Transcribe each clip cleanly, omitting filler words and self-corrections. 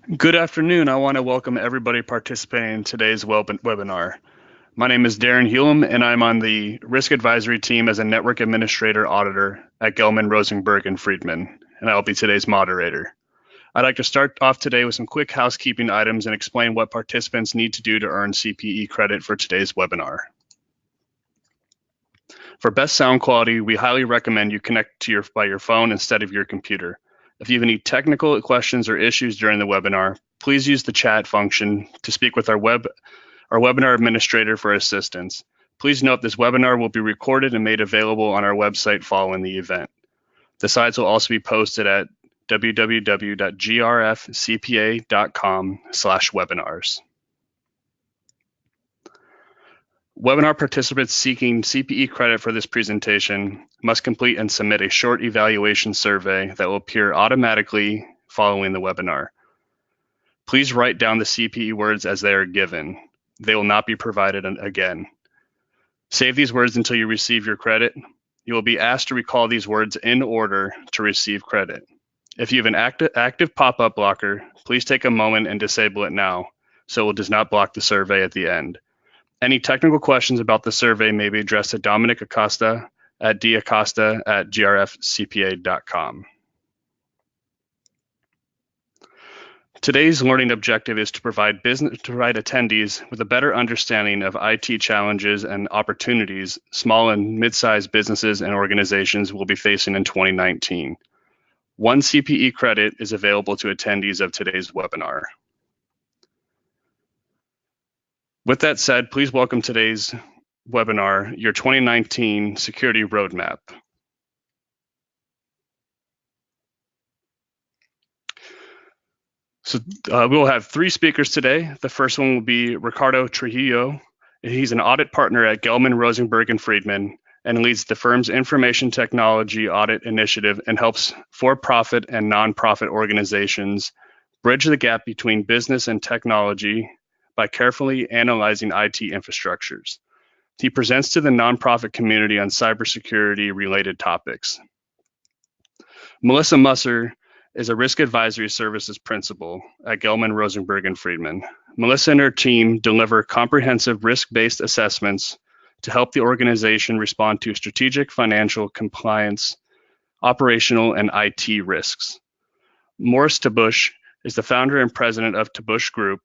Good afternoon. I want to welcome everybody participating in today's webinar. My name is Darren Hewlem, and I'm on the Risk Advisory team as a Network Administrator Auditor at Gelman, Rosenberg Freedman, and I'll be today's moderator. I'd like to start off today with some quick housekeeping items and explain what participants need to do to earn CPE credit for today's webinar. For best sound quality, we highly recommend you connect by your phone instead of your computer. If you have any technical questions or issues during the webinar, please use the chat function to speak with our webinar administrator for assistance. Please note this webinar will be recorded and made available on our website following the event. The slides will also be posted at www.grfcpa.com/webinars. Webinar participants seeking CPE credit for this presentation must complete and submit a short evaluation survey that will appear automatically following the webinar. Please write down the CPE words as they are given. They will not be provided again. Save these words until you receive your credit. You will be asked to recall these words in order to receive credit. If you have an active pop-up blocker, please take a moment and disable it now so it does not block the survey at the end. Any technical questions about the survey may be addressed to Dominic Acosta at dacosta@grfcpa.com. Today's learning objective is to provide attendees with a better understanding of IT challenges and opportunities small and mid-sized businesses and organizations will be facing in 2019. One CPE credit is available to attendees of today's webinar. With that said, please welcome today's webinar, your 2019 Security Roadmap. So we'll have three speakers today. The first one will be Ricardo Trujillo. He's an audit partner at Gelman, Rosenberg Freedman and leads the firm's information technology audit initiative and helps for-profit and nonprofit organizations bridge the gap between business and technology by carefully analyzing IT infrastructures. He presents to the nonprofit community on cybersecurity related topics. Melissa Musser is a risk advisory services principal at Gelman, Rosenberg Freedman. Melissa and her team deliver comprehensive risk-based assessments to help the organization respond to strategic, financial, compliance, operational, and IT risks. Morris Tabush is the founder and president of Tabush Group.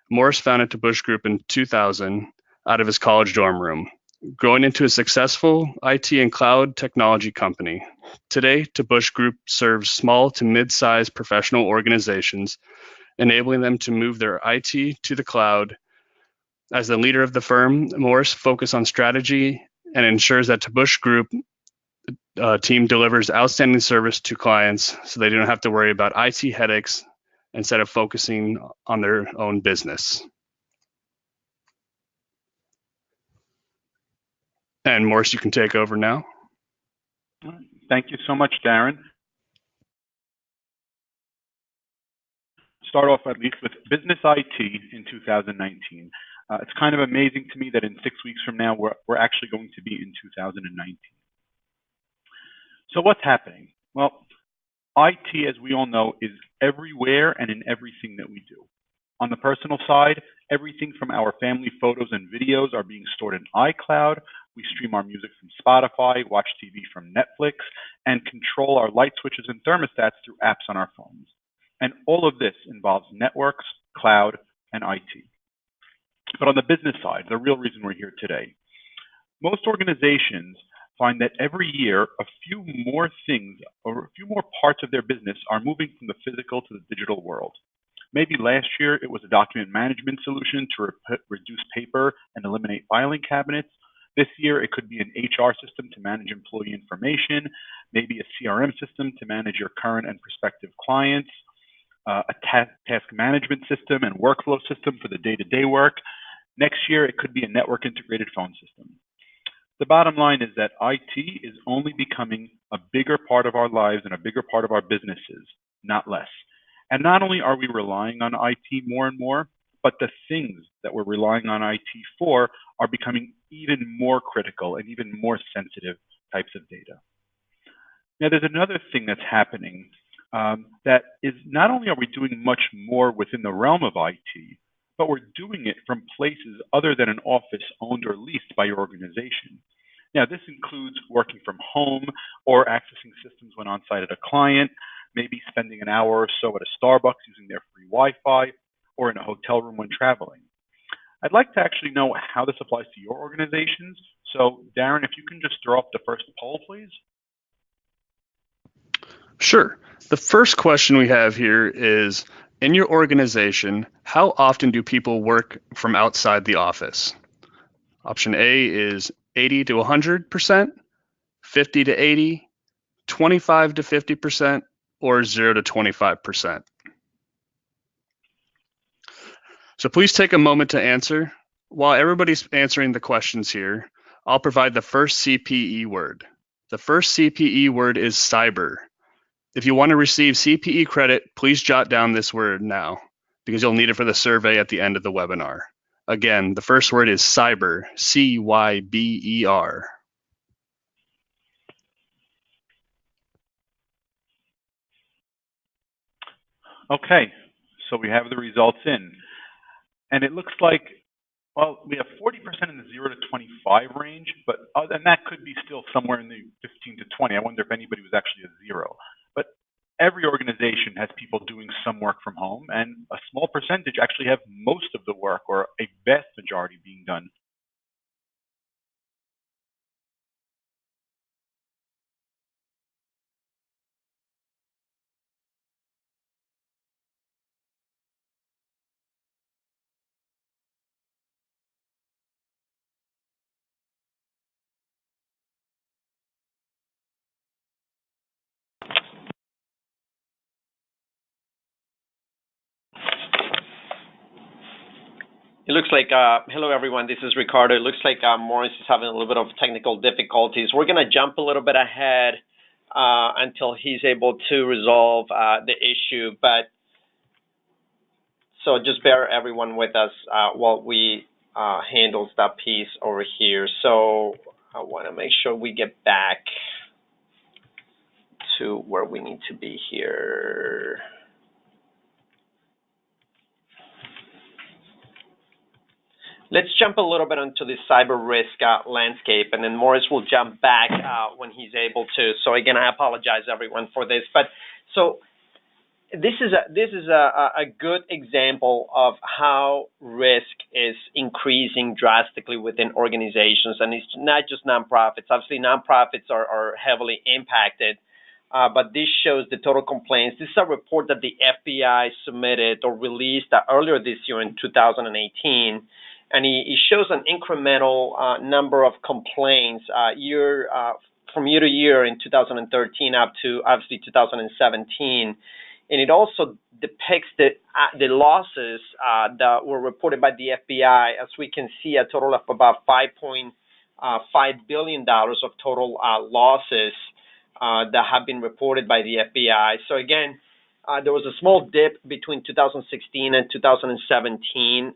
Morris founded Tabush Group in 2000 out of his college dorm room, growing into a successful IT and cloud technology company. Today, Tabush Group serves small to mid-sized professional organizations, enabling them to move their IT to the cloud. As the leader of the firm, Morris focuses on strategy and ensures that Tabush Group team delivers outstanding service to clients so they don't have to worry about IT headaches instead of focusing on their own business. And Morris, you can take over now. Thank you so much, Darren. Start off at least with business IT in 2019. It's kind of amazing to me that in 6 weeks from now, we're actually going to be in 2019. So what's happening? Well, IT, as we all know, is everywhere and in everything that we do. On the personal side, everything from our family photos and videos are being stored in iCloud. We stream our music from Spotify, watch TV from Netflix, and control our light switches and thermostats through apps on our phones. And all of this involves networks, cloud, and IT. But on the business side, the real reason we're here today, most organizations find that every year a few more things or a few more parts of their business are moving from the physical to the digital world. Maybe last year it was a document management solution to reduce paper and eliminate filing cabinets. This year it could be an HR system to manage employee information, maybe a CRM system to manage your current and prospective clients, a task management system and workflow system for the day-to-day work. Next year it could be a network integrated phone system. The bottom line is that IT is only becoming a bigger part of our lives and a bigger part of our businesses, not less. And not only are we relying on IT more and more, but the things that we're relying on IT for are becoming even more critical and even more sensitive types of data. Now, there's another thing that's happening that is not only are we doing much more within the realm of IT, but we're doing it from places other than an office owned or leased by your organization. Now, this includes working from home or accessing systems when on site at a client, maybe spending an hour or so at a Starbucks using their free Wi-Fi, or in a hotel room when traveling. I'd like to actually know how this applies to your organizations. So, Darren, if you can just throw up the first poll, please. Sure. The first question we have here is, in your organization, how often do people work from outside the office? Option A is 80 to 100%, 50 to 80, 25 to 50%, or 0 to 25%. So please take a moment to answer. While everybody's answering the questions here, I'll provide the first CPE word. The first CPE word is cyber. If you want to receive CPE credit, please jot down this word now, because you'll need it for the survey at the end of the webinar. Again, the first word is cyber, C-Y-B-E-R. Okay, so we have the results in. And it looks like, well, we have 40% in the 0 to 25 range, and that could be still somewhere in the 15 to 20. I wonder if anybody was actually a 0. But every organization has people doing some work from home, and a small percentage actually have most of the work, or a vast majority, being done. It looks like, hello everyone, this is Ricardo. It looks like Morris is having a little bit of technical difficulties. We're going to jump a little bit ahead until he's able to resolve the issue. But so just bear everyone with us while we handle that piece over here. So I want to make sure we get back to where we need to be here. Let's jump a little bit onto the cyber risk landscape, and then Morris will jump back when he's able to. So again, I apologize everyone for this, but so this is a good example of how risk is increasing drastically within organizations, and it's not just nonprofits. Obviously, nonprofits are heavily impacted, but this shows the total complaints. This is a report that the FBI submitted or released earlier this year in 2018. And he shows an incremental number of complaints from year to year in 2013 up to obviously 2017, and it also depicts the losses that were reported by the FBI. As we can see, a total of about $5.5 billion of total losses that have been reported by the FBI. So again, there was a small dip between 2016 and 2017.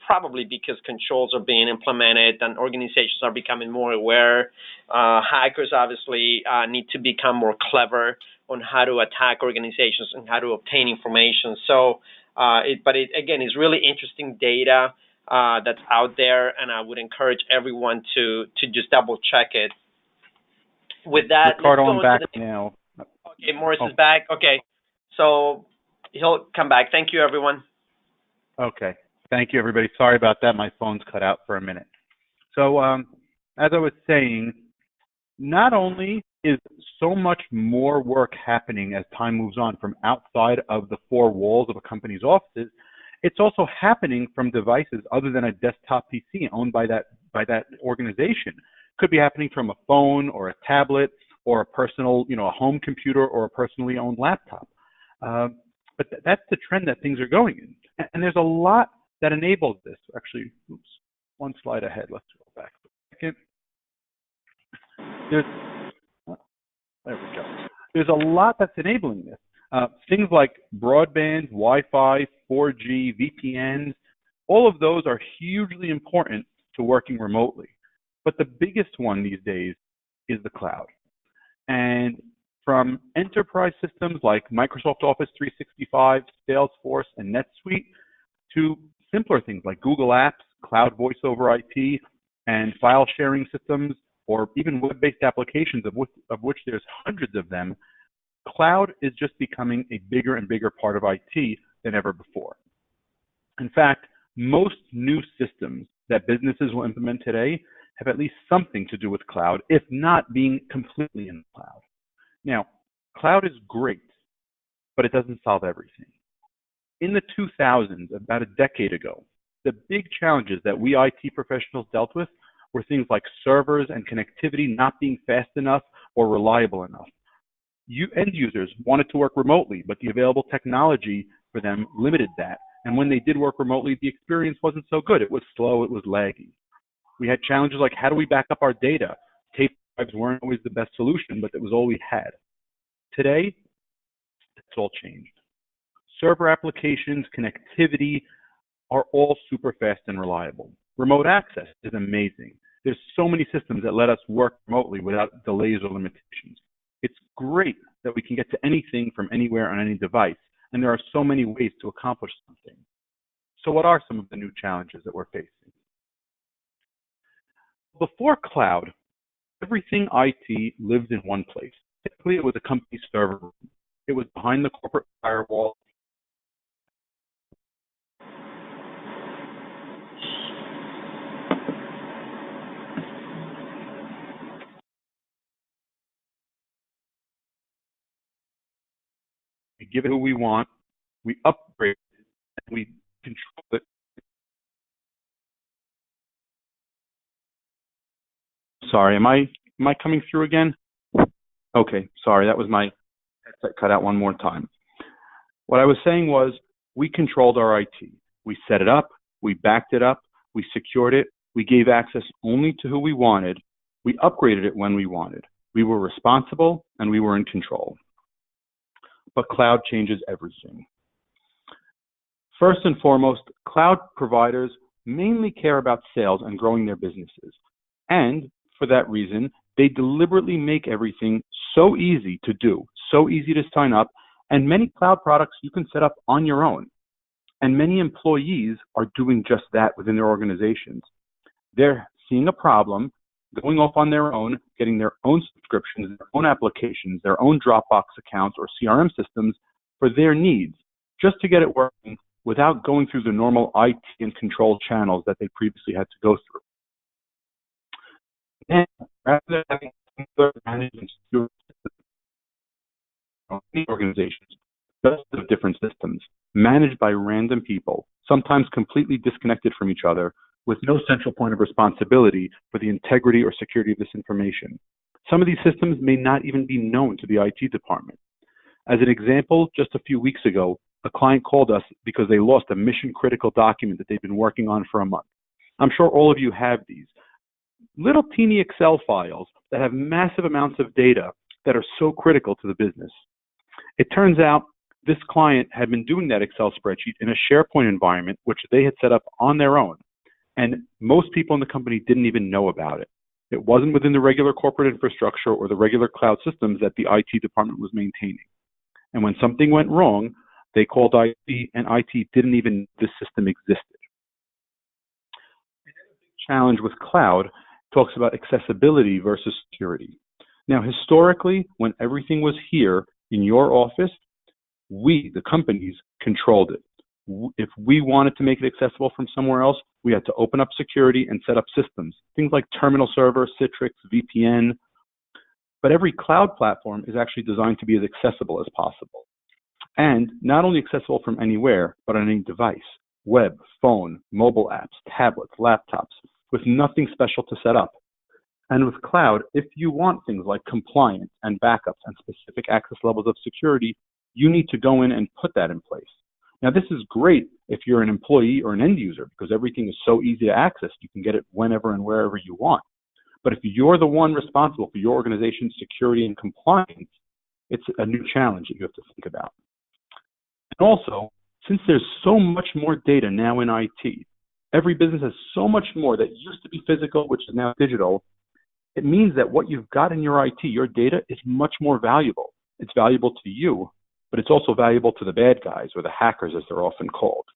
Probably because controls are being implemented and organizations are becoming more aware. Hackers obviously need to become more clever on how to attack organizations and how to obtain information. So, again, it's really interesting data that's out there, and I would encourage everyone to just double check it. With that, Ricardo, I'm back now. Okay, Morris is back. Okay, so he'll come back. Thank you, everyone. Okay. Thank you, everybody. Sorry about that. My phone's cut out for a minute. So as I was saying, not only is so much more work happening as time moves on from outside of the four walls of a company's offices, it's also happening from devices other than a desktop PC owned by that organization. Could be happening from a phone or a tablet or a personal, a home computer or a personally owned laptop. But that's the trend that things are going in. And there's a lot that enables this. Actually, oops, one slide ahead. Let's go back a second. There we go. There's a lot that's enabling this. Things like broadband, Wi-Fi, 4G, VPNs, all of those are hugely important to working remotely. But the biggest one these days is the cloud. And from enterprise systems like Microsoft Office 365, Salesforce, and NetSuite, to simpler things like Google Apps, cloud voice over IP, and file sharing systems, or even web-based applications of which there's hundreds of them. Cloud is just becoming a bigger and bigger part of IT than ever before. In fact, most new systems that businesses will implement today have at least something to do with cloud, if not being completely in the cloud. Now, cloud is great, but it doesn't solve everything. In the 2000s, about a decade ago, the big challenges that we IT professionals dealt with were things like servers and connectivity not being fast enough or reliable enough. End users wanted to work remotely, but the available technology for them limited that. And when they did work remotely, the experience wasn't so good. It was slow, it was laggy. We had challenges like, how do we back up our data? Tape drives weren't always the best solution, but it was all we had. Today, it's all changed. Server applications, connectivity are all super fast and reliable. Remote access is amazing. There's so many systems that let us work remotely without delays or limitations. It's great that we can get to anything from anywhere on any device, and there are so many ways to accomplish something. So what are some of the new challenges that we're facing? Before cloud, everything IT lived in one place. Typically, it was a company's server room. It was behind the corporate firewall. We give it who we want, we upgrade it, and we control it. Sorry, am I coming through again? Okay, sorry, that was my headset cut out one more time. What I was saying was, we controlled our IT. We set it up, we backed it up, we secured it, we gave access only to who we wanted, we upgraded it when we wanted. We were responsible and we were in control. But cloud changes everything. First and foremost, cloud providers mainly care about sales and growing their businesses. And for that reason, they deliberately make everything so easy to do, so easy to sign up, and many cloud products you can set up on your own. And many employees are doing just that within their organizations. They're seeing a problem, going off on their own, getting their own subscriptions, their own applications, their own Dropbox accounts or CRM systems for their needs, just to get it working without going through the normal IT and control channels that they previously had to go through. And rather than having management organizations, dozens of different systems managed by random people, sometimes completely disconnected from each other, with no central point of responsibility for the integrity or security of this information. Some of these systems may not even be known to the IT department. As an example, just a few weeks ago, a client called us because they lost a mission-critical document that they've been working on for a month. I'm sure all of you have these. Little teeny Excel files that have massive amounts of data that are so critical to the business. It turns out this client had been doing that Excel spreadsheet in a SharePoint environment, which they had set up on their own. And most people in the company didn't even know about it. It wasn't within the regular corporate infrastructure or the regular cloud systems that the IT department was maintaining. And when something went wrong, they called IT, and IT didn't even know this system existed. Another big challenge with cloud talks about accessibility versus security. Now, historically, when everything was here in your office, we, the companies, controlled it. If we wanted to make it accessible from somewhere else, we had to open up security and set up systems, things like terminal server, Citrix, VPN. But every cloud platform is actually designed to be as accessible as possible. And not only accessible from anywhere, but on any device, web, phone, mobile apps, tablets, laptops, with nothing special to set up. And with cloud, if you want things like compliance and backups and specific access levels of security, you need to go in and put that in place. Now, this is great if you're an employee or an end user, because everything is so easy to access. You can get it whenever and wherever you want. But if you're the one responsible for your organization's security and compliance, it's a new challenge that you have to think about. And also, since there's so much more data now in IT, every business has so much more that used to be physical, which is now digital. It means that what you've got in your IT, your data, is much more valuable. it's valuable to you, but it's also valuable to the bad guys, or the hackers as they're often called.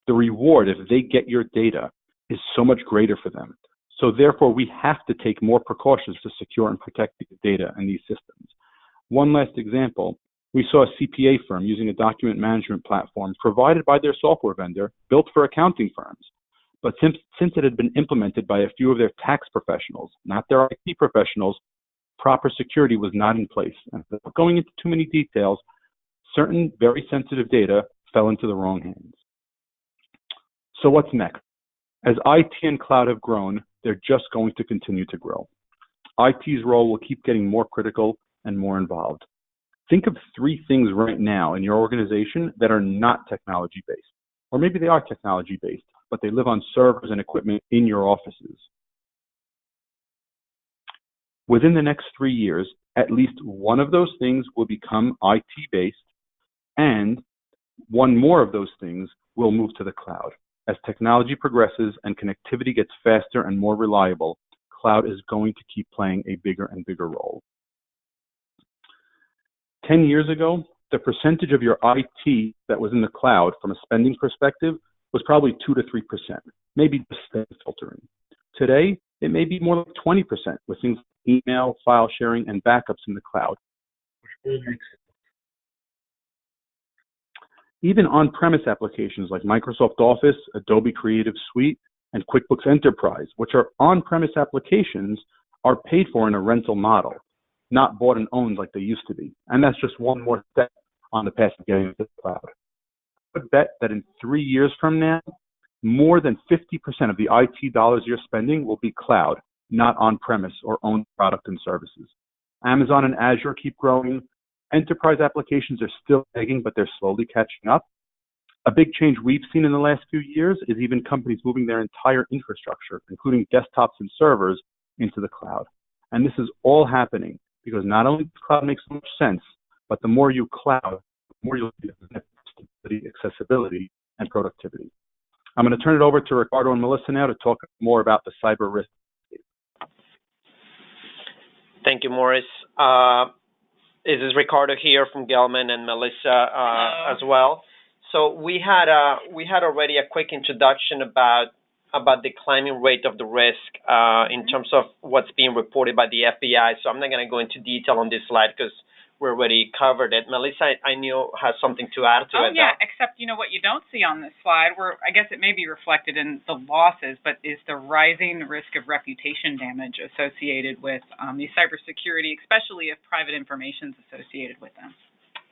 The reward, if they get your data, is so much greater for them. So therefore, we have to take more precautions to secure and protect the data in these systems. One last example, we saw a CPA firm using a document management platform provided by their software vendor, built for accounting firms. But since it had been implemented by a few of their tax professionals, not their IT professionals, proper security was not in place. And without going into too many details, certain very sensitive data fell into the wrong hands. So what's next? As IT and cloud have grown, they're just going to continue to grow. IT's role will keep getting more critical and more involved. Think of 3 things right now in your organization that are not technology-based. Or maybe they are technology-based, but they live on servers and equipment in your offices. Within the next 3 years, at least one of those things will become IT-based, and one more of those things will move to the cloud. As technology progresses and connectivity gets faster and more reliable, cloud is going to keep playing a bigger and bigger role. 10 years ago, the percentage of your IT that was in the cloud from a spending perspective was probably 2 to 3%, maybe just spam filtering. Today, it may be more like 20% with things like email, file sharing, and backups in the cloud, which all makes sense. Even on-premise applications like Microsoft Office, Adobe Creative Suite, and QuickBooks Enterprise, which are on-premise applications, are paid for in a rental model, not bought and owned like they used to be. And that's just one more step on the path of getting to the cloud. I would bet that in 3 years from now, more than 50% of the IT dollars you're spending will be cloud, not on-premise or owned product and services. Amazon and Azure keep growing. Enterprise applications are still lagging, but they're slowly catching up. A big change we've seen in the last few years is even companies moving their entire infrastructure, including desktops and servers, into the cloud. And this is all happening because not only does cloud make so much sense, but the more you cloud, the more you'll see stability, accessibility, and productivity. I'm going to turn it over to Ricardo and Melissa now to talk more about the cyber risk. Thank you, Morris. This is Ricardo here from Gelman and Melissa as well. So we had already a quick introduction about the climbing rate of the risk in terms of what's being reported by the FBI. So I'm not going to go into detail on this slide because we already covered it. Melissa, I knew has something to add to it. Oh yeah, except what you don't see on this slide, where I guess it may be reflected in the losses, but is the rising risk of reputation damage associated with these cybersecurity, especially if private information is associated with them.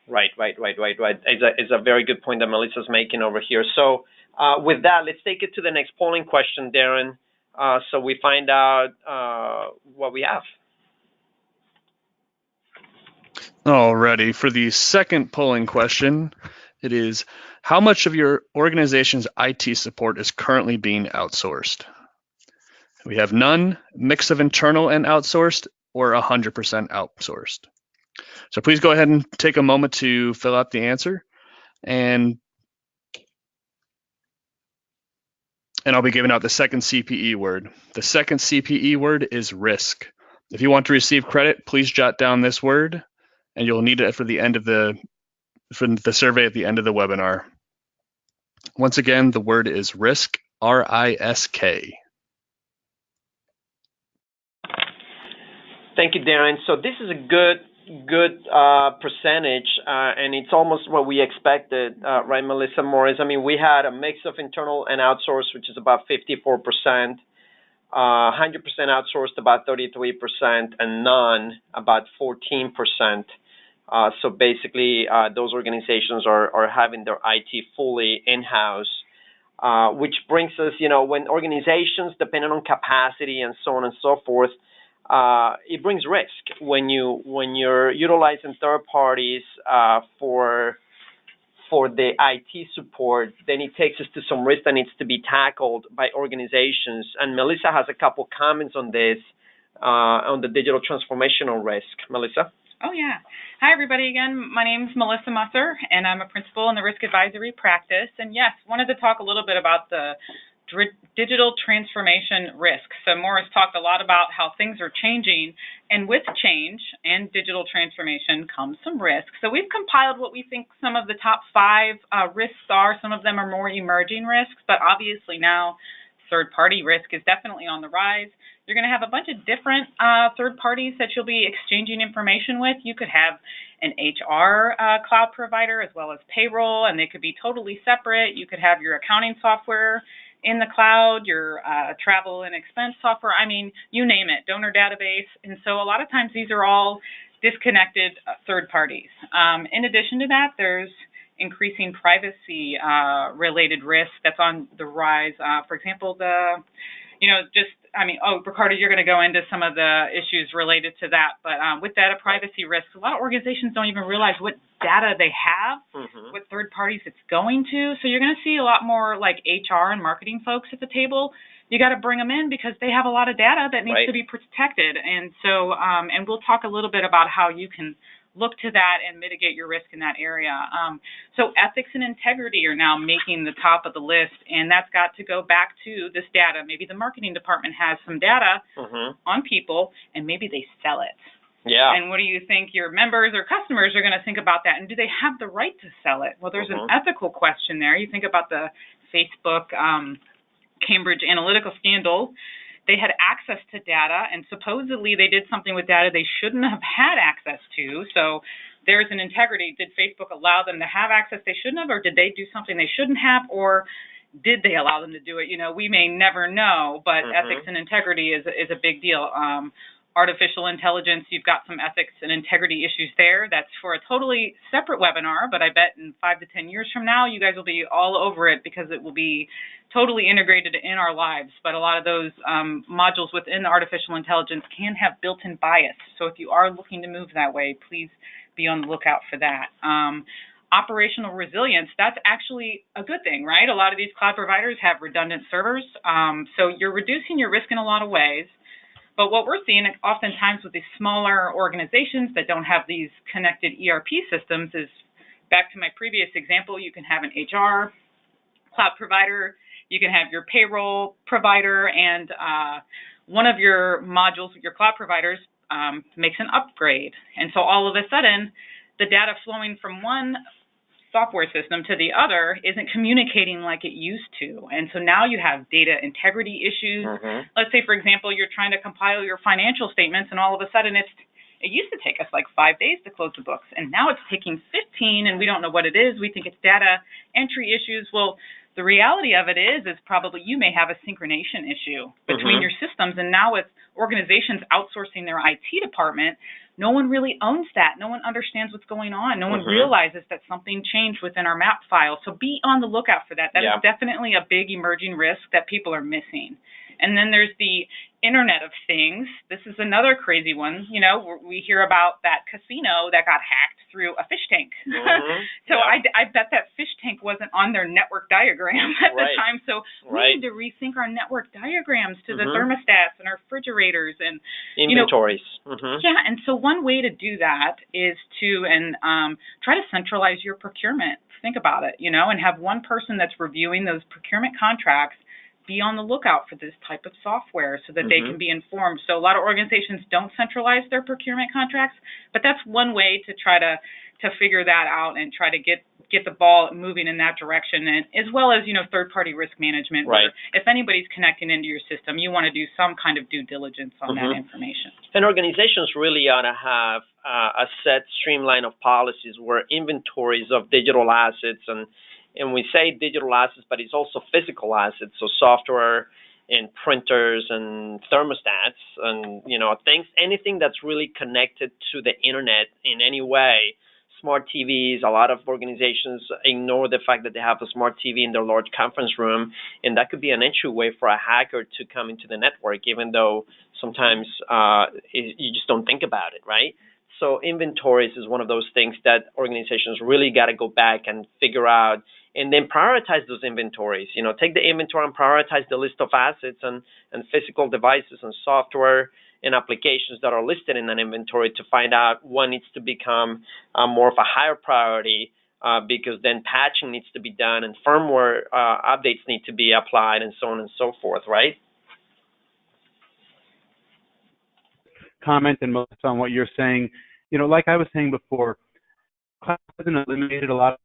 Right. It's a very good point that Melissa's making over here. So with that, let's take it to the next polling question, Darren, so we find out what we have. Alrighty, for the second polling question, it is, how much of your organization's IT support is currently being outsourced? We have none, mix of internal and outsourced, or 100% outsourced. So please go ahead and take a moment to fill out the answer, and I'll be giving out the second CPE word. The second CPE word is risk. If you want to receive credit, please jot down this word, and you'll need it for the survey at the end of the webinar. Once again, the word is risk, R-I-S-K. Thank you, Darren. So this is a good percentage, and it's almost what we expected, right, Melissa, Morris? I mean, we had a mix of internal and outsourced, which is about 54%, 100% outsourced, about 33%, and none, about 14%. So basically, those organizations are having their IT fully in-house, which brings us, when organizations, depending on capacity and so on and so forth, it brings risk when you're utilizing third parties for the IT support. Then it takes us to some risk that needs to be tackled by organizations. And Melissa has a couple comments on this, on the digital transformational risk. Melissa? Oh, yeah. Hi, everybody again. My name is Melissa Musser, and I'm a principal in the risk advisory practice. And yes, wanted to talk a little bit about the digital transformation risk. So Morris talked a lot about how things are changing, and with change and digital transformation comes some risk. So we've compiled what we think some of the top 5 risks are. Some of them are more emerging risks, but obviously now third-party risk is definitely on the rise. You're going to have a bunch of different third parties that you'll be exchanging information with. You could have an HR cloud provider as well as payroll, and they could be totally separate. You could have your accounting software in the cloud, your travel and expense software, I mean, you name it, donor database. And so a lot of times these are all disconnected third parties. In addition to that, there's increasing privacy related risk that's on the rise. For example, Ricardo, you're going to go into some of the issues related to that, but with data privacy risks, a lot of organizations don't even realize what data they have, what third parties it's going to. So you're going to see a lot more like HR and marketing folks at the table. You got to bring them in because they have a lot of data that needs to be protected. And so, and we'll talk a little bit about how you can look to that and mitigate your risk in that area. So ethics and integrity are now making the top of the list, and that's got to go back to this data. Maybe the marketing department has some data on people, and maybe they sell it. Yeah. And what do you think your members or customers are going to think about that? And do they have the right to sell it? Well, there's an ethical question there. You think about the Facebook Cambridge Analytica scandal. They had access to data, and supposedly they did something with data they shouldn't have had access to. So there's an integrity. Did Facebook allow them to have access they shouldn't have, or did they do something they shouldn't have, or did they allow them to do it? You know, we may never know, but ethics and integrity is a big deal. Artificial intelligence, you've got some ethics and integrity issues there. That's for a totally separate webinar, but I bet in 5 to 10 years from now, you guys will be all over it because it will be totally integrated in our lives. But a lot of those modules within artificial intelligence can have built-in bias. So if you are looking to move that way, please be on the lookout for that. Operational resilience, that's actually a good thing, right? A lot of these cloud providers have redundant servers. So you're reducing your risk in a lot of ways. But what we're seeing oftentimes with these smaller organizations that don't have these connected ERP systems is, back to my previous example, you can have an HR cloud provider, you can have your payroll provider, and one of your modules, your cloud providers, makes an upgrade. And so all of a sudden, the data flowing from one software system to the other isn't communicating like it used to. And so now you have data integrity issues. Let's say, for example, you're trying to compile your financial statements, and all of a sudden it used to take us like 5 days to close the books, and now it's taking 15, and we don't know what it is. We think it's data entry issues. Well, the reality of it is probably you may have a synchronization issue between your systems, and now with organizations outsourcing their IT department, no one really owns that. No one understands what's going on. No one realizes that something changed within our map file. So be on the lookout for that. That is definitely a big emerging risk that people are missing. And then there's the Internet of Things. This is another crazy one. You know, we hear about that casino that got hacked through a fish tank. So I bet that fish tank wasn't on their network diagram at the time. So we need to rethink our network diagrams to the thermostats and our refrigerators and inventories. Yeah, and so one way to do that is to try to centralize your procurement. Think about it, and have one person that's reviewing those procurement contracts be on the lookout for this type of software so that they can be informed. So a lot of organizations don't centralize their procurement contracts, but that's one way to try to figure that out and try to get the ball moving in that direction, and as well as, third-party risk management. Where if anybody's connecting into your system, you want to do some kind of due diligence on that information. And organizations really ought to have a set streamline of policies where inventories of digital assets, and we say digital assets, but it's also physical assets, so software and printers and thermostats and, anything that's really connected to the internet in any way. Smart TVs, a lot of organizations ignore the fact that they have a smart TV in their large conference room, and that could be an entryway for a hacker to come into the network, even though sometimes you just don't think about it, right? So inventories is one of those things that organizations really got to go back and figure out, and then prioritize those inventories. Take the inventory and prioritize the list of assets and physical devices and software and applications that are listed in an inventory to find out what needs to become more of a higher priority because then patching needs to be done and firmware updates need to be applied and so on and so forth, right? Comment and most on what you're saying. Like I was saying before, cloud hasn't eliminated a lot of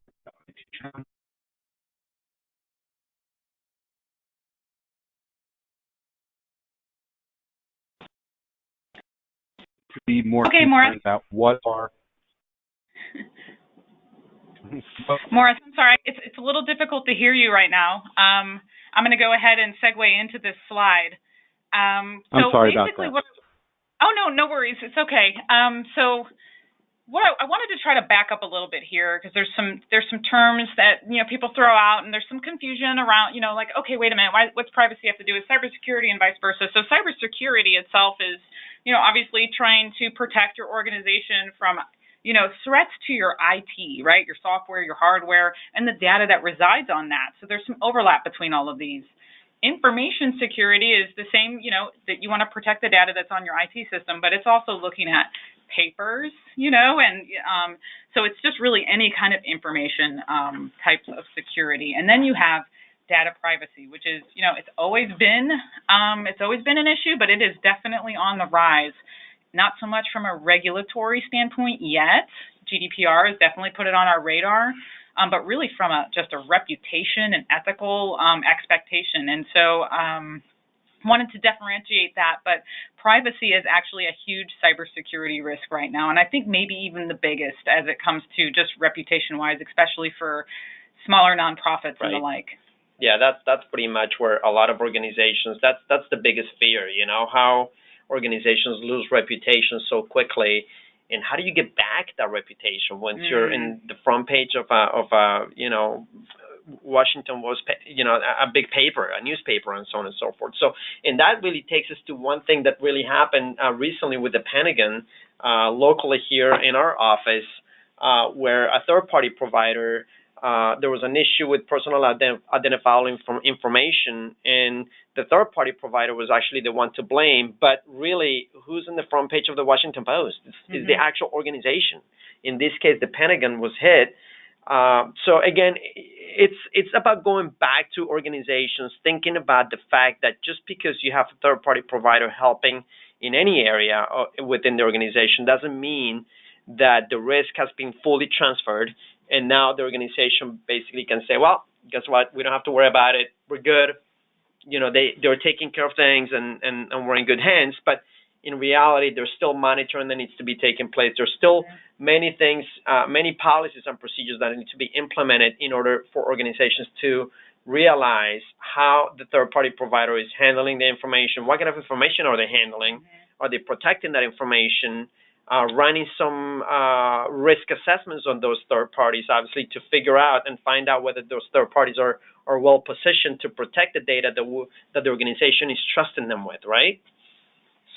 to be more concerned about what are. Morris, I'm sorry, it's a little difficult to hear you right now. I'm going to go ahead and segue into this slide. I'm sorry about that. Oh, no worries. It's okay. So what I wanted to try to back up a little bit here, because there's some terms that people throw out, and there's some confusion around like, okay, wait a minute, what's privacy have to do with cybersecurity and vice versa? So cybersecurity itself is obviously trying to protect your organization from threats to your IT, right? Your software, your hardware, and the data that resides on that. So there's some overlap between all of these. Information security is the same, that you want to protect the data that's on your IT system, but it's also looking at papers, and so it's just really any kind of information types of security. And then you have data privacy, which is, it's always been an issue, but it is definitely on the rise. Not so much from a regulatory standpoint yet. GDPR has definitely put it on our radar, but really from just a reputation and ethical expectation. And so wanted to differentiate that, but privacy is actually a huge cybersecurity risk right now, and I think maybe even the biggest as it comes to just reputation-wise, especially for smaller nonprofits and the like. Yeah, that's pretty much where a lot of organizations, that's the biggest fear, how organizations lose reputation so quickly, and how do you get back that reputation once you're in the front page of a Washington was a big paper, a newspaper, and so on and so forth. So, and that really takes us to one thing that really happened recently with the Pentagon, locally here in our office, where a third-party provider. There was an issue with personal identifiable information, and the third-party provider was actually the one to blame. But really, who's in the front page of the Washington Post? It's the actual organization. In this case, the Pentagon was hit. So again, it's about going back to organizations, thinking about the fact that just because you have a third-party provider helping in any area within the organization doesn't mean that the risk has been fully transferred. And now the organization basically can say, well, guess what? We don't have to worry about it. We're good. They're taking care of things and we're in good hands. But in reality, there's still monitoring that needs to be taking place. There's still many things, many policies and procedures that need to be implemented in order for organizations to realize how the third-party provider is handling the information. What kind of information are they handling? Are they protecting that information? Running some risk assessments on those third parties, obviously, to figure out and find out whether those third parties are well positioned to protect the data that the organization is trusting them with, right?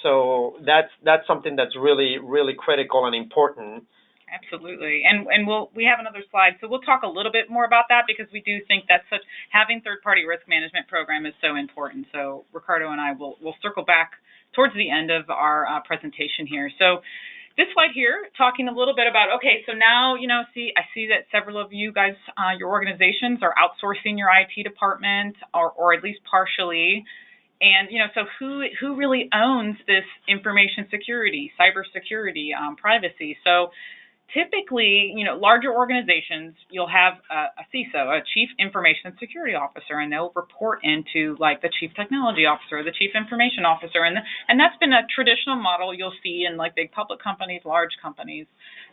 So that's something that's really, really critical and important. Absolutely, and we have another slide, so we'll talk a little bit more about that, because we do think that having third-party risk management program is so important. So Ricardo and I will circle back towards the end of our presentation here. So this slide here, talking a little bit about, okay, so now, I see that several of you guys, your organizations are outsourcing your IT department, or at least partially. And, so who really owns this information security, cybersecurity, privacy? So typically, larger organizations, you'll have a CISO, a Chief Information Security Officer, and they'll report into like the Chief Technology Officer, the Chief Information Officer, and that's been a traditional model you'll see in like big public companies, large companies.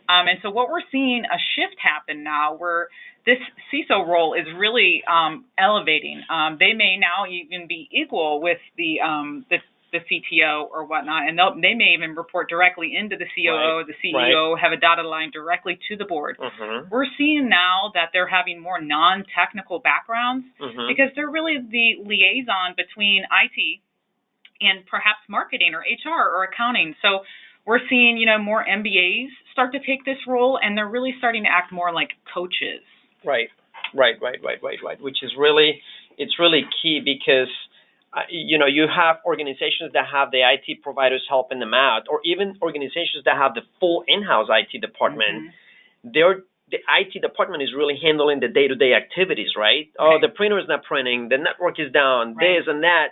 And so what we're seeing a shift happen now, where this CISO role is really elevating. They may now even be equal with the CTO or whatnot, and they may even report directly into the COO or the CEO, have a dotted line directly to the board. We're seeing now that they're having more non-technical backgrounds because they're really the liaison between IT and perhaps marketing or HR or accounting. So we're seeing, more MBAs start to take this role, and they're really starting to act more like coaches. Right. Which is really key, because you have organizations that have the IT providers helping them out, or even organizations that have the full in-house IT department. the IT department is really handling the day-to-day activities, right? Oh, the printer is not printing, the network is down, this and that.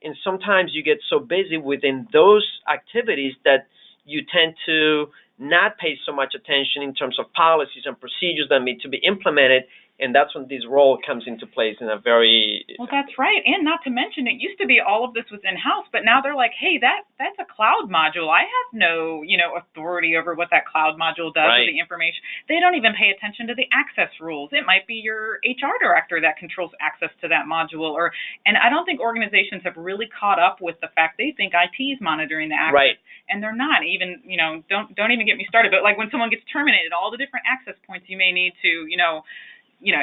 And sometimes you get so busy within those activities that you tend to not pay so much attention in terms of policies and procedures that need to be implemented. And that's when this role comes into place in a very... Well, that's right. And not to mention, it used to be all of this was in-house, but now they're like, hey, that's a cloud module. I have no, authority over what that cloud module does with the information. They don't even pay attention to the access rules. It might be your HR director that controls access to that module. And I don't think organizations have really caught up with the fact they think IT is monitoring the access, and they're not. Even, don't even get me started. But like when someone gets terminated, all the different access points you may need to,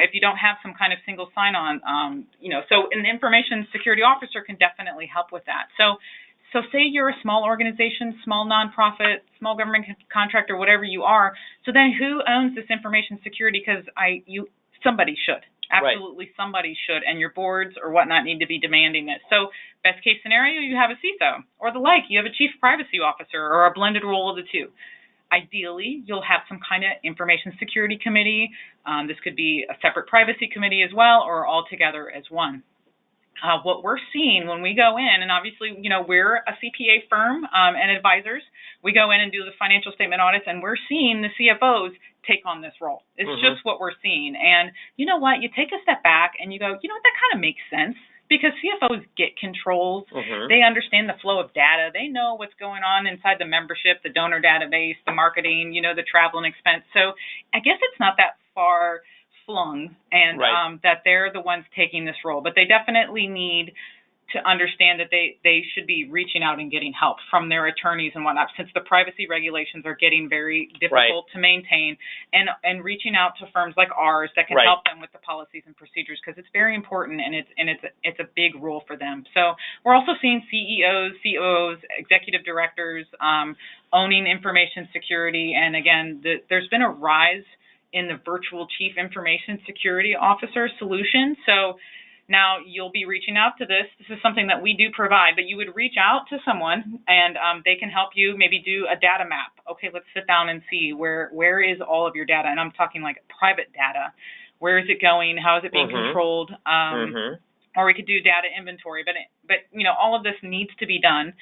if you don't have some kind of single sign-on, so an information security officer can definitely help with that. So say you're a small organization, small nonprofit, small government contractor, whatever you are. So then who owns this information security? Because somebody should. Absolutely, somebody should, and your boards or whatnot need to be demanding it. So best case scenario, you have a CISO, or the like. You have a chief privacy officer, or a blended role of the two. Ideally, you'll have some kind of information security committee. This could be a separate privacy committee as well, or all together as one. What we're seeing when we go in, and obviously, we're a CPA firm and advisors. We go in and do the financial statement audits, and we're seeing the CFOs take on this role. It's just what we're seeing. And you know what? You take a step back and you go, that kind of makes sense. Because CFOs get controls, they understand the flow of data, they know what's going on inside the membership, the donor database, the marketing, the travel and expense. So I guess it's not that far flung, and that they're the ones taking this role. But they definitely need to understand that they should be reaching out and getting help from their attorneys and whatnot, since the privacy regulations are getting very difficult to maintain, and reaching out to firms like ours that can help them with the policies and procedures, because it's very important, and it's a big role for them. So we're also seeing CEOs, COOs, executive directors owning information security, and again, there's been a rise in the virtual chief information security officer solution. So now, you'll be reaching out to this. This is something that we do provide, but you would reach out to someone, and they can help you maybe do a data map. Okay, let's sit down and see where is all of your data, and I'm talking like private data. Where is it going? How is it being controlled? Or we could do data inventory, but all of this needs to be done.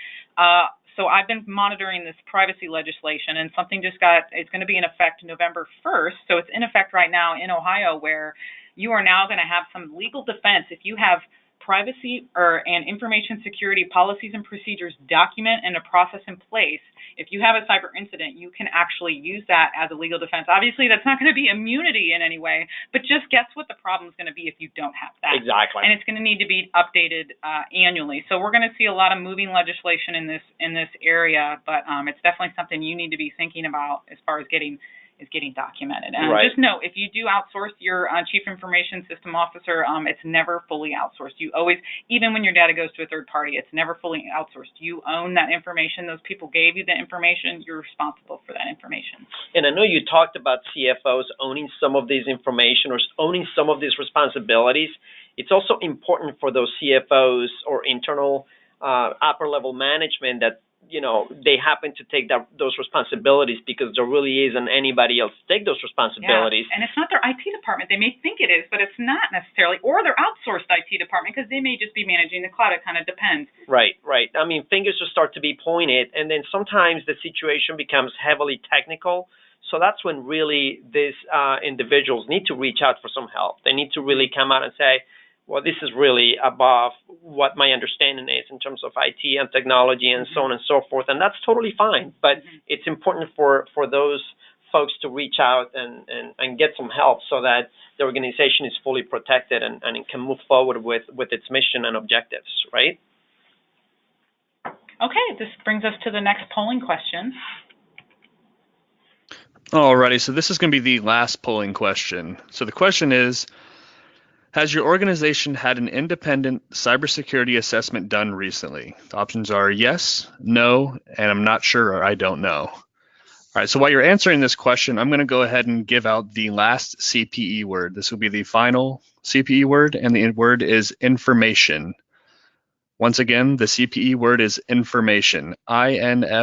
So I've been monitoring this privacy legislation, and something it's going to be in effect November 1st. So it's in effect right now in Ohio, where you are now going to have some legal defense if you have privacy and information security policies and procedures document and a process in place. If you have a cyber incident, you can actually use that as a legal defense. Obviously, that's not going to be immunity in any way, but just guess what the problem is going to be if you don't have that. Exactly. And it's going to need to be updated annually. So we're going to see a lot of moving legislation in this area, but it's definitely something you need to be thinking about as far as getting documented. And just know, if you do outsource your chief information system officer, it's never fully outsourced. You always, even when your data goes to a third party, it's never fully outsourced. You own that information. Those people gave you the information. You're responsible for that information. And I know you talked about CFOs owning some of this information or owning some of these responsibilities. It's also important for those CFOs or internal upper level management that they happen to take those responsibilities, because there really isn't anybody else to take those responsibilities. Yeah. And it's not their IT department. They may think it is, but it's not necessarily. Or their outsourced IT department, because they may just be managing the cloud. It kind of depends. Right. I mean, fingers will start to be pointed, and then sometimes the situation becomes heavily technical. So that's when really these individuals need to reach out for some help. They need to really come out and say, well, this is really above what my understanding is in terms of IT and technology and so on and so forth, and that's totally fine. But it's important for those folks to reach out and get some help so that the organization is fully protected and it can move forward with its mission and objectives, right? Okay, this brings us to the next polling question. Alrighty, so this is going to be the last polling question. So the question is, has your organization had an independent cybersecurity assessment done recently? The options are yes, no, and I'm not sure, or I don't know. All right, so while you're answering this question, I'm going to go ahead and give out the last CPE word. This will be the final CPE word, and the word is information. Once again, the CPE word is information, INFORMATION.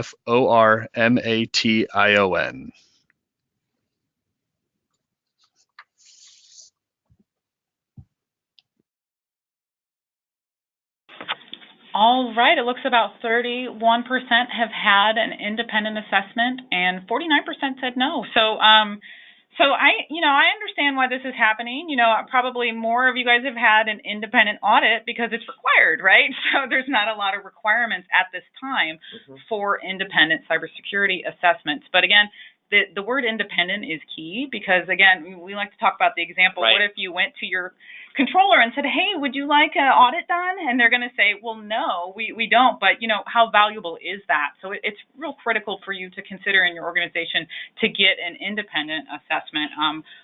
All right, it looks about 31% have had an independent assessment and 49% said no. So I understand why this is happening. Probably more of you guys have had an independent audit because it's required, right? So there's not a lot of requirements at this time for independent cybersecurity assessments. But again, the word independent is key because, again, we like to talk about the example. Right. What if you went to your controller and said, hey, would you like an audit done? And they're going to say, well, no, we don't. But, how valuable is that? So it's real critical for you to consider in your organization to get an independent assessment,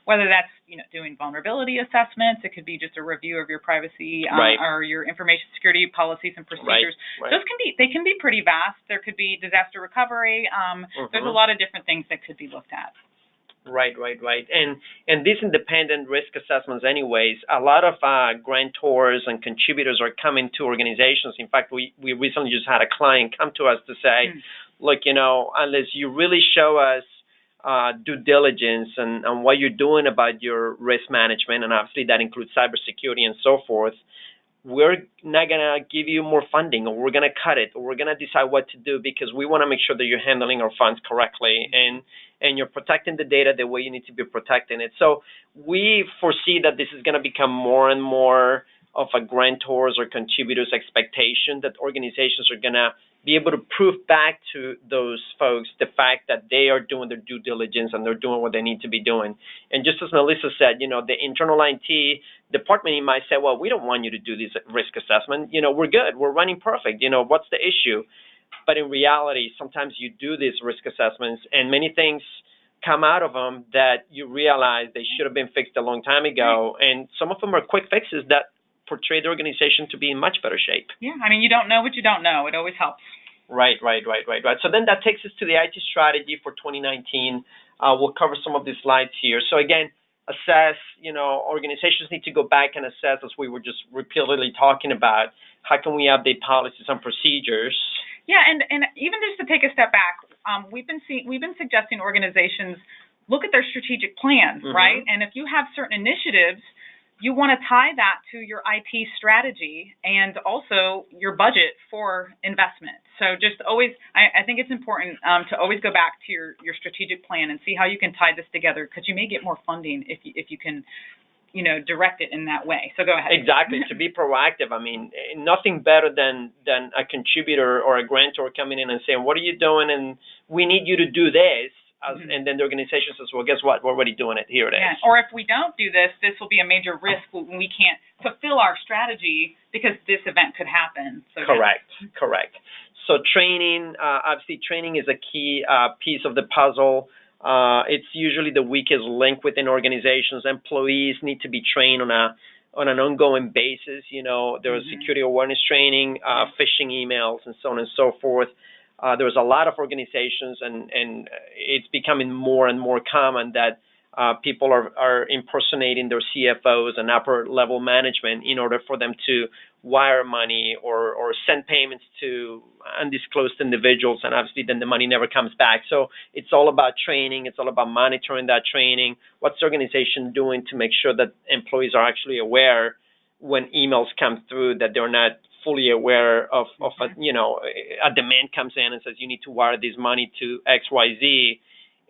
whether that's, doing vulnerability assessments. It could be just a review of your privacy or your information security policies and procedures. Right. Those can be pretty vast. There could be disaster recovery. There's a lot of different things that could be looked at. Right. And these independent risk assessments anyways, a lot of grantors and contributors are coming to organizations. In fact, we recently just had a client come to us to say, look, unless you really show us due diligence and what you're doing about your risk management, and obviously that includes cybersecurity and so forth, we're not going to give you more funding, or we're going to cut it, or we're going to decide what to do, because we want to make sure that you're handling our funds correctly and you're protecting the data the way you need to be protecting it. So we foresee that this is going to become more and more of a grantors or contributors' expectation, that organizations are going to be able to prove back to those folks the fact that they are doing their due diligence and they're doing what they need to be doing. And just as Melissa said, the internal IT department might say, well, we don't want you to do this risk assessment. We're good. We're running perfect. What's the issue? But in reality, sometimes you do these risk assessments and many things come out of them that you realize they should have been fixed a long time ago. And some of them are quick fixes that portray the organization to be in much better shape. Yeah, you don't know what you don't know. It always helps. Right. So then that takes us to the IT strategy for 2019. We'll cover some of these slides here. So again, assess, organizations need to go back and assess, as we were just repeatedly talking about, how can we update policies and procedures. Yeah, and even just to take a step back, we've been suggesting organizations look at their strategic plan, right? And if you have certain initiatives, you want to tie that to your IT strategy and also your budget for investment. So just always, I think it's important to always go back to your strategic plan and see how you can tie this together, because you may get more funding if you can, direct it in that way. So go ahead. Exactly. To be proactive. Nothing better than a contributor or a grantor coming in and saying, what are you doing? And we need you to do this. And then the organization says, well, guess what? We're already doing it. Here it is. Or if we don't do this, this will be a major risk when we can't fulfill our strategy because this event could happen. So Correct. So training, obviously training is a key piece of the puzzle. It's usually the weakest link within organizations. Employees need to be trained on an ongoing basis. There is security awareness training, phishing emails, and so on and so forth. There's a lot of organizations, and it's becoming more and more common that people are impersonating their CFOs and upper-level management in order for them to wire money or send payments to undisclosed individuals, and obviously then the money never comes back. So it's all about training. It's all about monitoring that training. What's the organization doing to make sure that employees are actually aware when emails come through, that they're not fully aware of a demand comes in and says you need to wire this money to XYZ,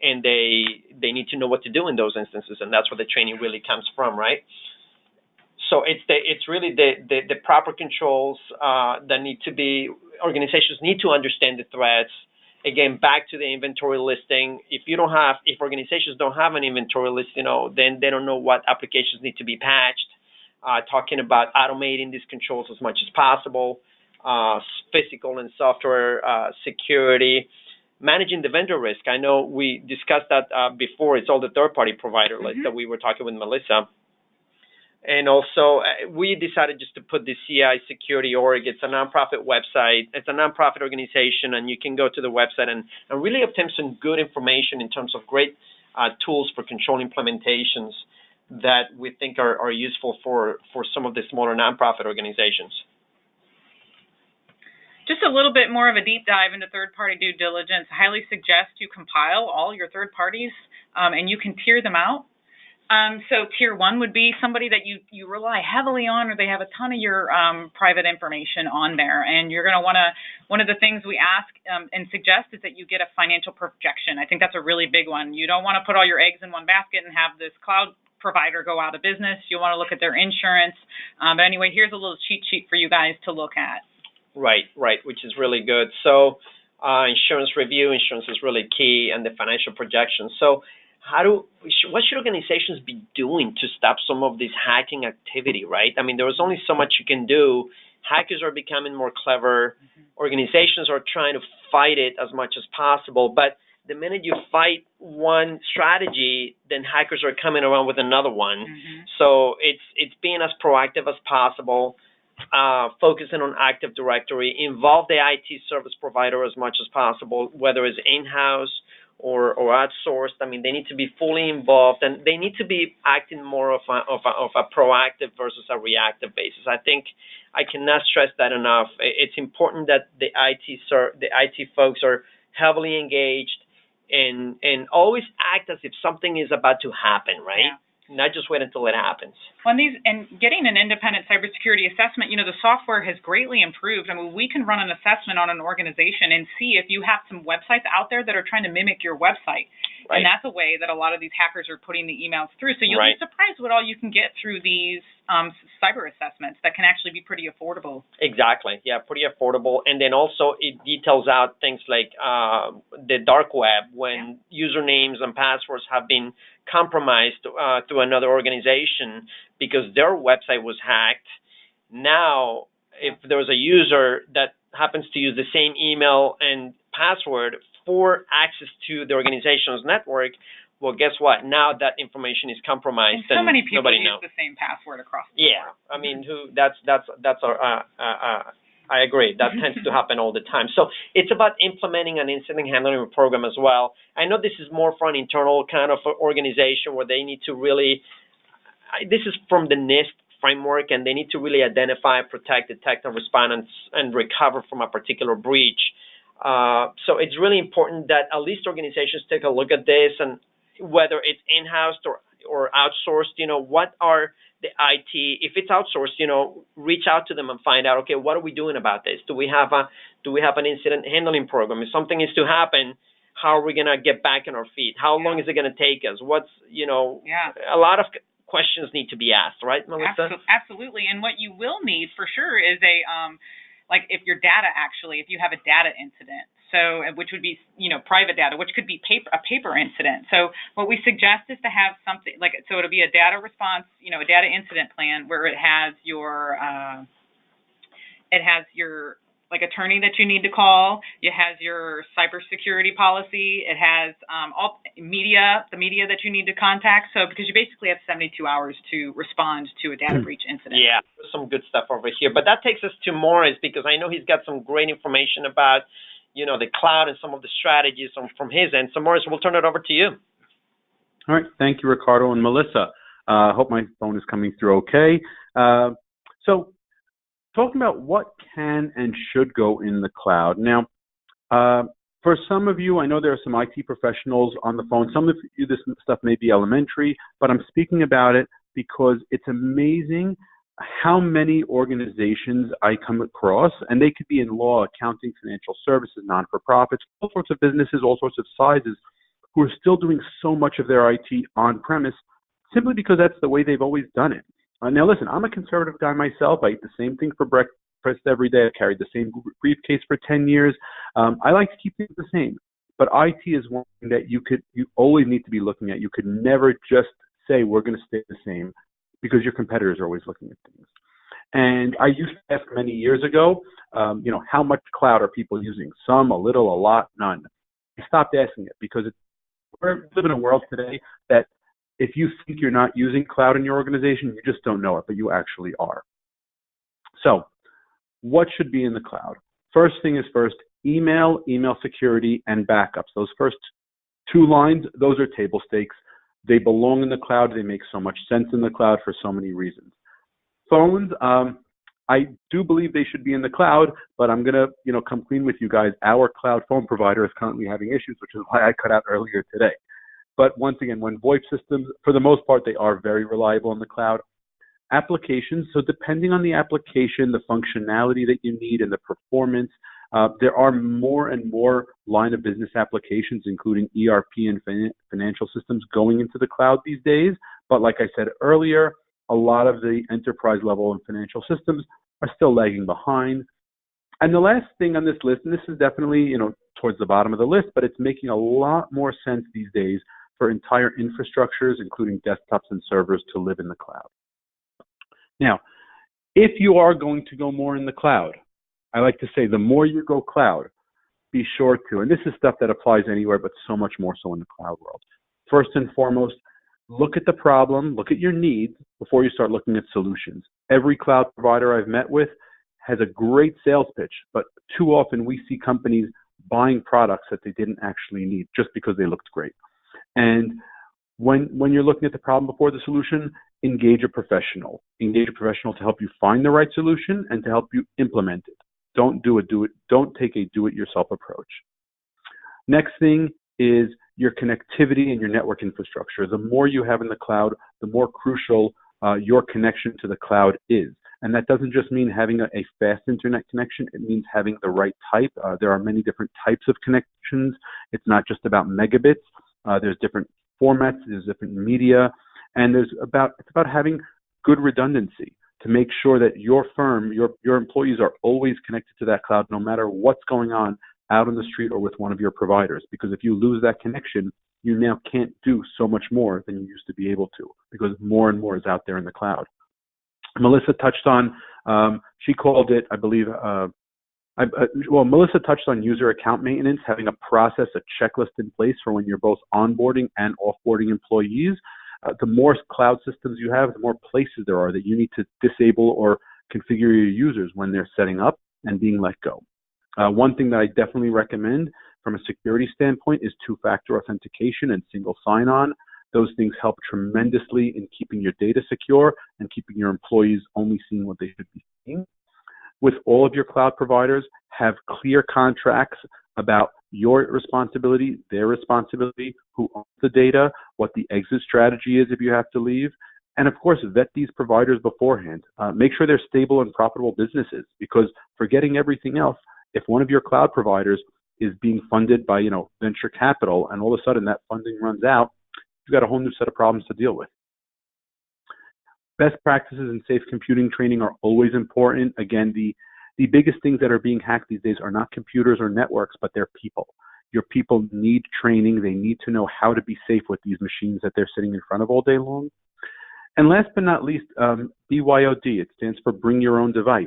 and they need to know what to do in those instances, and that's where the training really comes from, right? So it's really the proper controls that need to be. Organizations need to understand the threats. Again, back to the inventory listing. If organizations don't have an inventory list, then they don't know what applications need to be patched. Talking about automating these controls as much as possible, physical and software security, managing the vendor risk. I know we discussed that before. It's all the third-party provider list that we were talking with Melissa. And also, we decided just to put the CI Security org. It's a nonprofit website. It's a nonprofit organization, and you can go to the website and really obtain some good information in terms of great tools for control implementations that we think are useful for some of the smaller nonprofit organizations. Just a little bit more of a deep dive into third-party due diligence. I highly suggest you compile all your third parties, and you can tier them out. So tier one would be somebody that you rely heavily on, or they have a ton of your private information on there. And you're going to want to, one of the things we ask and suggest is that you get a financial projection. I think that's a really big one. You don't want to put all your eggs in one basket and have this cloud provider go out of business. You want to look at their insurance. But anyway, here's a little cheat sheet for you guys to look at. Right, which is really good. So insurance review, insurance is really key, and the financial projection. So what should organizations be doing to stop some of this hacking activity, right? I mean, there is only so much you can do. Hackers are becoming more clever. Organizations are trying to fight it as much as possible. But the minute you fight one strategy, then hackers are coming around with another one. So it's being as proactive as possible, focusing on Active Directory, involve the IT service provider as much as possible, whether it's in-house or outsourced. I mean, they need to be fully involved, and they need to be acting more of a proactive versus a reactive basis. I think I cannot stress that enough. It's important that the IT folks are heavily engaged and always act as if something is about to happen, right? Yeah. Not just wait until it happens. Well, and getting an independent cybersecurity assessment, the software has greatly improved. I mean, we can run an assessment on an organization and see if you have some websites out there that are trying to mimic your website. Right. And that's a way that a lot of these hackers are putting the emails through. So you'll be surprised what all you can get through these cyber assessments that can actually be pretty affordable. Exactly. Yeah, pretty affordable. And then also it details out things like the dark web, when usernames and passwords have been compromised through another organization because their website was hacked. Now, if there's a user that happens to use the same email and password for access to the organization's network, well, guess what? Now that information is compromised, and so many people nobody use knows the same password across the board. I mean, I agree. That tends to happen all the time. So it's about implementing an incident handling program as well. I know this is more for an internal kind of organization where they need to really, this is from the NIST framework, and they need to really identify, protect, detect, and respond and recover from a particular breach. So it's really important that at least organizations take a look at this, and whether it's in-house or outsourced, what are the IT, if it's outsourced, reach out to them and find out, okay, what are we doing about this? Do we have an incident handling program? If something is to happen, how are we going to get back on our feet? How long is it going to take us? A lot of questions need to be asked, right, Melissa? Absolutely. And what you will need for sure is like if your data if you have a data incident, so which would be, private data, which could be a paper incident. So what we suggest is to have something so it'll be a data response, a data incident plan where it has your attorney that you need to call. It has your cybersecurity policy. It has all the media that you need to contact. So because you basically have 72 hours to respond to a data breach incident. Yeah, there's some good stuff over here. But that takes us to Morris, because I know he's got some great information about, the cloud and some of the strategies from his end. So Morris, we'll turn it over to you. All right. Thank you, Ricardo and Melissa. Hope my phone is coming through okay. So talking about what can and should go in the cloud. Now, for some of you, I know there are some IT professionals on the phone. Some of you, this stuff may be elementary, but I'm speaking about it because it's amazing how many organizations I come across, and they could be in law, accounting, financial services, non-for-profits, all sorts of businesses, all sorts of sizes, who are still doing so much of their IT on-premise simply because that's the way they've always done it. Now, listen, I'm a conservative guy myself. I eat the same thing for breakfast every day. I've carried the same briefcase for 10 years. I like to keep things the same. But IT is one thing that you always need to be looking at. You could never just say we're going to stay the same, because your competitors are always looking at things. And I used to ask many years ago, how much cloud are people using? Some, a little, a lot, none. I stopped asking it because we live in a world today that if you think you're not using cloud in your organization, you just don't know it, but you actually are. So what should be in the cloud? First thing is first, email security, and backups. Those first two lines, those are table stakes. They belong in the cloud. They make so much sense in the cloud for so many reasons. Phones, I do believe they should be in the cloud, but I'm going to, come clean with you guys. Our cloud phone provider is currently having issues, which is why I cut out earlier today. But once again, when VoIP systems, for the most part, they are very reliable in the cloud. Applications, so depending on the application, the functionality that you need and the performance, there are more and more line of business applications, including ERP and financial systems going into the cloud these days. But like I said earlier, a lot of the enterprise level and financial systems are still lagging behind. And the last thing on this list, and this is definitely, towards the bottom of the list, but it's making a lot more sense these days for entire infrastructures, including desktops and servers, to live in the cloud. Now, if you are going to go more in the cloud, I like to say the more you go cloud, be sure to, and this is stuff that applies anywhere, but so much more so in the cloud world. First and foremost, look at the problem, look at your needs before you start looking at solutions. Every cloud provider I've met with has a great sales pitch, but too often we see companies buying products that they didn't actually need just because they looked great. And when you're looking at the problem before the solution, engage a professional. Engage a professional to help you find the right solution and to help you implement it. Don't take a do-it-yourself approach. Next thing is your connectivity and your network infrastructure. The more you have in the cloud, the more crucial your connection to the cloud is. And that doesn't just mean having a fast internet connection. It means having the right type. There are many different types of connections. It's not just about megabits. There's different formats. There's different media. And it's about having good redundancy to make sure that your firm, your employees are always connected to that cloud no matter what's going on out on the street or with one of your providers. Because if you lose that connection, you now can't do so much more than you used to be able to, because more and more is out there in the cloud. Melissa touched on, she called it, I believe, Melissa touched on user account maintenance, having a process, a checklist in place for when you're both onboarding and offboarding employees. The more cloud systems you have, the more places there are that you need to disable or configure your users when they're setting up and being let go. One thing that I definitely recommend from a security standpoint is two-factor authentication and single sign-on. Those things help tremendously in keeping your data secure and keeping your employees only seeing what they should be seeing. With all of your cloud providers, have clear contracts about your responsibility, their responsibility, who owns the data, what the exit strategy is if you have to leave. And of course, vet these providers beforehand. Make sure they're stable and profitable businesses, because forgetting everything else, if one of your cloud providers is being funded by, venture capital, and all of a sudden that funding runs out, you've got a whole new set of problems to deal with. Best practices in safe computing training are always important. Again, the biggest things that are being hacked these days are not computers or networks, but they're people. Your people need training. They need to know how to be safe with these machines that they're sitting in front of all day long. And last but not least, BYOD. It stands for Bring Your Own Device.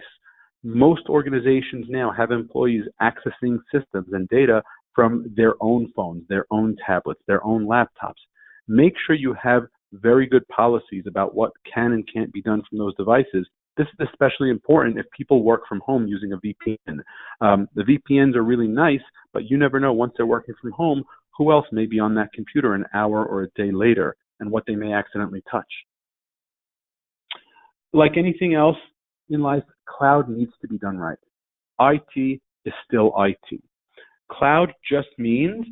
Most organizations now have employees accessing systems and data from their own phones, their own tablets, their own laptops. Make sure you have very good policies about what can and can't be done from those devices. This is especially important if people work from home using a VPN. The VPNs are really nice, but you never know once they're working from home, who else may be on that computer an hour or a day later and what they may accidentally touch. Like anything else in life, cloud needs to be done right. IT is still IT. Cloud just means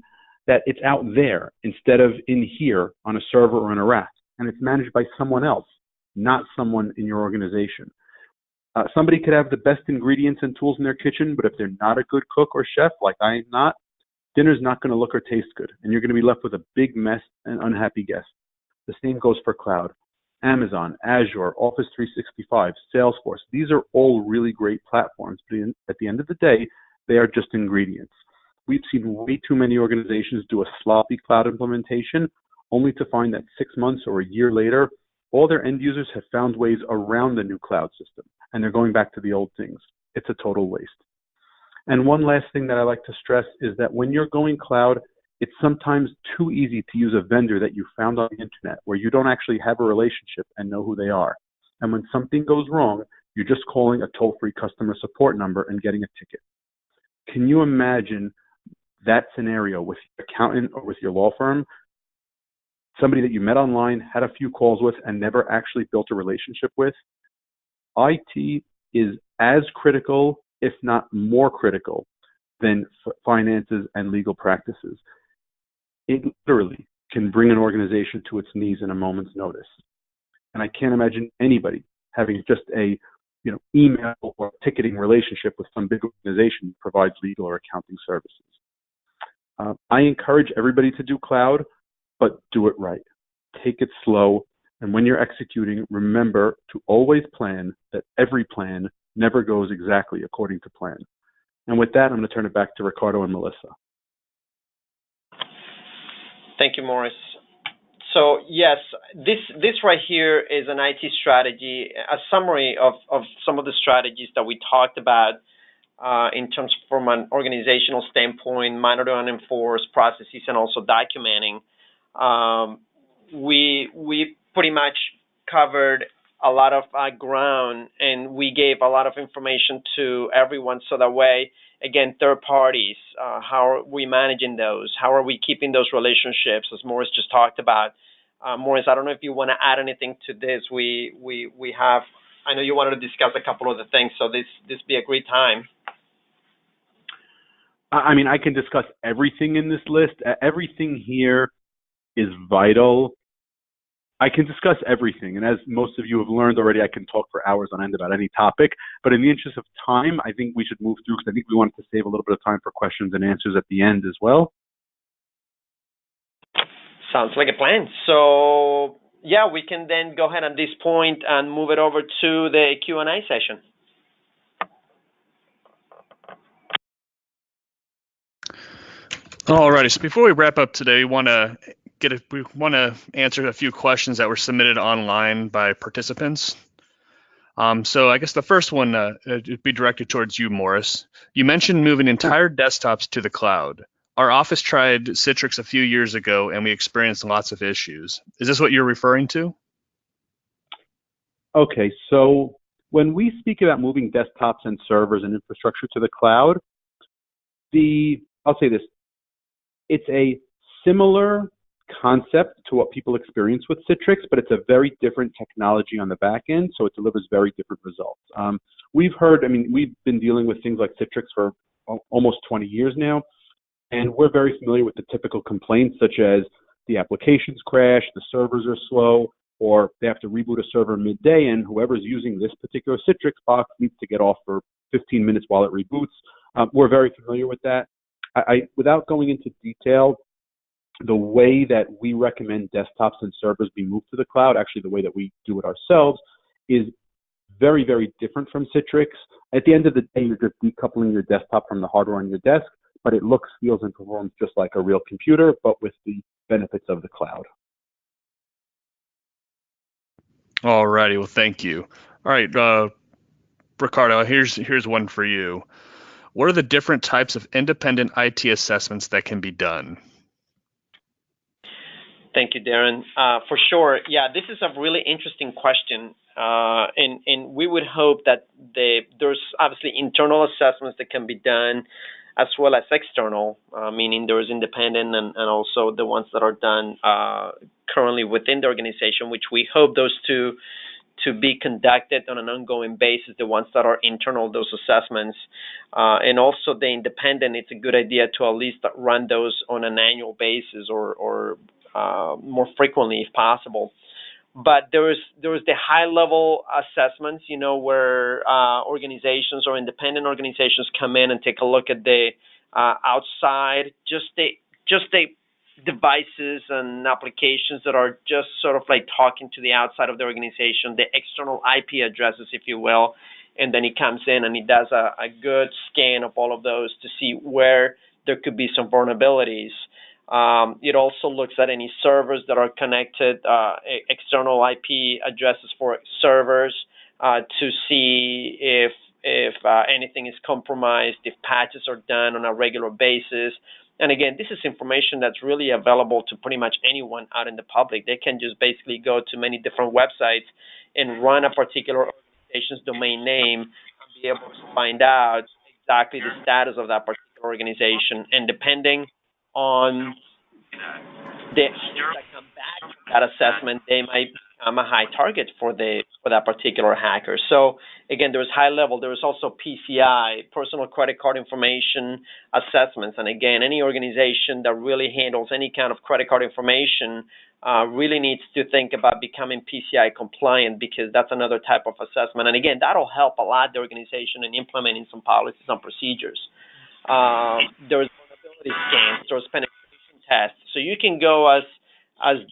that it's out there instead of in here on a server or in a rack, and it's managed by someone else, not someone in your organization. Somebody could have the best ingredients and tools in their kitchen, but if they're not a good cook or chef, like I am not, dinner's not going to look or taste good, and you're going to be left with a big mess and unhappy guests. The same goes for cloud. Amazon, Azure, Office 365, Salesforce, these are all really great platforms, but at the end of the day, they are just ingredients. We've seen way too many organizations do a sloppy cloud implementation, only to find that 6 months or a year later, all their end users have found ways around the new cloud system, and they're going back to the old things. It's a total waste. And one last thing that I like to stress is that when you're going cloud, it's sometimes too easy to use a vendor that you found on the internet where you don't actually have a relationship and know who they are. And when something goes wrong, you're just calling a toll-free customer support number and getting a ticket. Can you imagine that scenario with your accountant or with your law firm? Somebody that you met online, had a few calls with, and never actually built a relationship with? IT is as critical, if not more critical, than finances and legal practices. It literally can bring an organization to its knees in a moment's notice. And I can't imagine anybody having just a email or ticketing relationship with some big organization that provides legal or accounting services. I encourage everybody to do cloud, but do it right. Take it slow. And when you're executing, remember to always plan that every plan never goes exactly according to plan. And with that, I'm going to turn it back to Ricardo and Melissa. Thank you, Morris. So yes, this right here is an IT strategy, a summary of some of the strategies that we talked about in terms from an organizational standpoint, monitor and enforce processes, and also documenting. We pretty much covered a lot of ground, and we gave a lot of information to everyone, so that way, again, third parties, how are we managing those? How are we keeping those relationships, as Morris just talked about? Morris, I don't know if you want to add anything to this. We have, I know you wanted to discuss a couple of the things, so this be a great time. I mean, I can discuss everything in this list. Everything here is vital. I can discuss everything, and as most of you have learned already, I can talk for hours on end about any topic, but in the interest of time, I think we should move through, because I think we wanted to save a little bit of time for questions and answers at the end as well. Sounds like a plan. So, yeah, we can then go ahead at this point and move it over to the Q&A session. All righty, so before we wrap up today, we want to answer a few questions that were submitted online by participants. So I guess the first one would be directed towards you, Morris. You mentioned moving entire desktops to the cloud. Our office tried Citrix a few years ago, and we experienced lots of issues. Is this what you're referring to? Okay, so when we speak about moving desktops and servers and infrastructure to the cloud, I'll say this, it's a similar concept to what people experience with Citrix, but it's a very different technology on the back end, so it delivers very different results. We've been dealing with things like Citrix for almost 20 years now, and we're very familiar with the typical complaints, such as the applications crash, the servers are slow, or they have to reboot a server midday, and whoever's using this particular Citrix box needs to get off for 15 minutes while it reboots. We're very familiar with that. Without going into detail, the way that we recommend desktops and servers be moved to the cloud, actually the way that we do it ourselves, is very, very different from Citrix. At the end of the day, you're just decoupling your desktop from the hardware on your desk, but it looks, feels, and performs just like a real computer, but with the benefits of the cloud. All righty, well, thank you. All right, Ricardo, here's one for you. What are the different types of independent IT assessments that can be done? Thank you, Darren. For sure, yeah, this is a really interesting question, and we would hope that there's obviously internal assessments that can be done, as well as external, meaning there's independent and also the ones that are done currently within the organization, which we hope those two to be conducted on an ongoing basis, the ones that are internal, those assessments, and also the independent, it's a good idea to at least run those on an annual basis or more frequently if possible. But there is the high-level assessments, where organizations or independent organizations come in and take a look at the outside, just the devices and applications that are just sort of like talking to the outside of the organization, the external IP addresses, if you will, and then he comes in and he does a good scan of all of those to see where there could be some vulnerabilities. It also looks at any servers that are connected, external IP addresses for servers, to see if anything is compromised, if patches are done on a regular basis. And again, this is information that's really available to pretty much anyone out in the public. They can just basically go to many different websites and run a particular organization's domain name and be able to find out exactly the status of that particular organization. And depending on the answers that come back from that assessment, they might become a high target for that particular hacker. So again, there was high level. There was also PCI, personal credit card information assessments. And again, any organization that really handles any kind of credit card information really needs to think about becoming PCI compliant, because that's another type of assessment. And again, that'll help a lot the organization in implementing some policies and procedures. There's vulnerability scans, there's penetration tests. So you can go as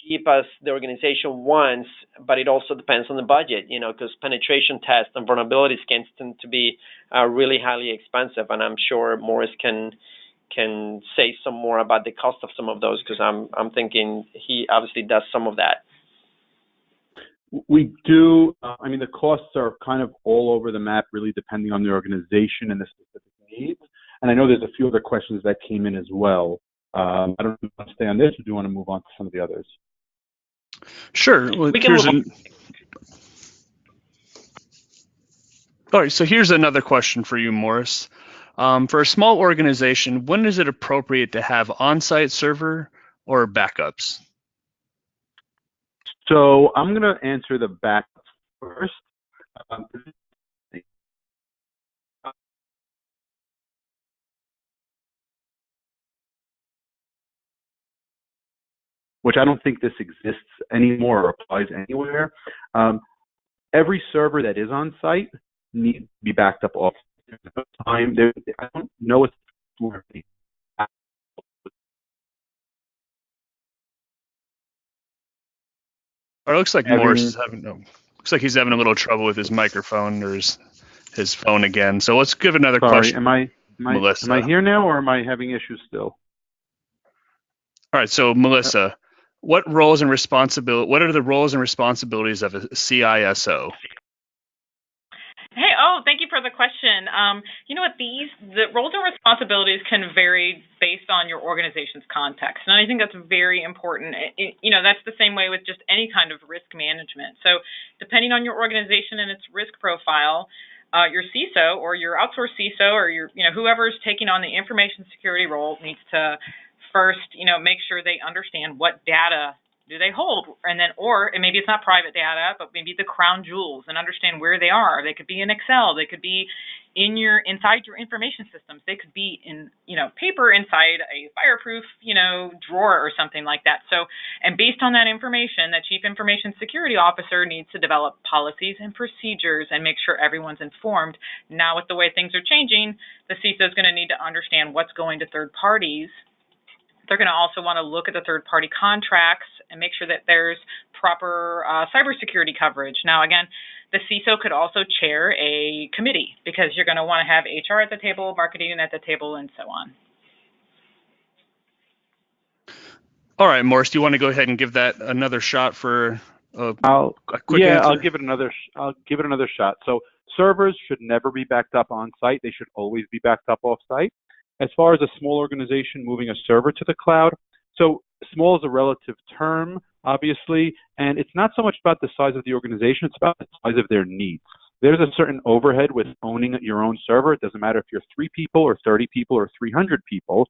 deep as the organization wants, but it also depends on the budget, because penetration tests and vulnerability scans tend to be really highly expensive. And I'm sure Morris can say some more about the cost of some of those, because I'm thinking he obviously does some of that. We do. I mean, the costs are kind of all over the map, really depending on the organization and the specific needs. And I know there's a few other questions that came in as well. I don't know if you want to stay on this, or do you want to move on to some of the others? Sure. Well, all right, so here's another question for you, Morris. For a small organization, when is it appropriate to have on-site server or backups? So I'm going to answer the backups first. Which I don't think this exists anymore or applies anywhere. Every server that is on site needs to be backed up off time. I don't know what's working. It looks like Morris is looks like he's having a little trouble with his microphone or his phone again. So let's give another question. Melissa. Am I here now, or am I having issues still? All right, so Melissa, what are the roles and responsibilities of a CISO? Hey, thank you for the question. You know what, the roles and responsibilities can vary based on your organization's context, and I think that's very important. That's the same way with just any kind of risk management. So depending on your organization and its risk profile, your CISO or your outsourced CISO or your, whoever's taking on the information security role needs to first, make sure they understand what data do they hold, and maybe it's not private data, but maybe the crown jewels, and understand where they are. They could be in Excel, they could be inside your information systems, they could be in, paper inside a fireproof, drawer or something like that. So, and based on that information, that chief information security officer needs to develop policies and procedures and make sure everyone's informed. Now, with the way things are changing, the CISO is going to need to understand what's going to third parties. They're going to also want to look at the third-party contracts and make sure that there's proper cybersecurity coverage. Now, again, the CISO could also chair a committee, because you're going to want to have HR at the table, marketing at the table, and so on. All right, Morris, do you want to go ahead and give that another shot for a quick answer? I'll give it another shot. So servers should never be backed up on site. They should always be backed up off site. As far as a small organization moving a server to the cloud, so small is a relative term, obviously, and it's not so much about the size of the organization, it's about the size of their needs. There's a certain overhead with owning your own server. It doesn't matter if you're 3 people or 30 people or 300 people.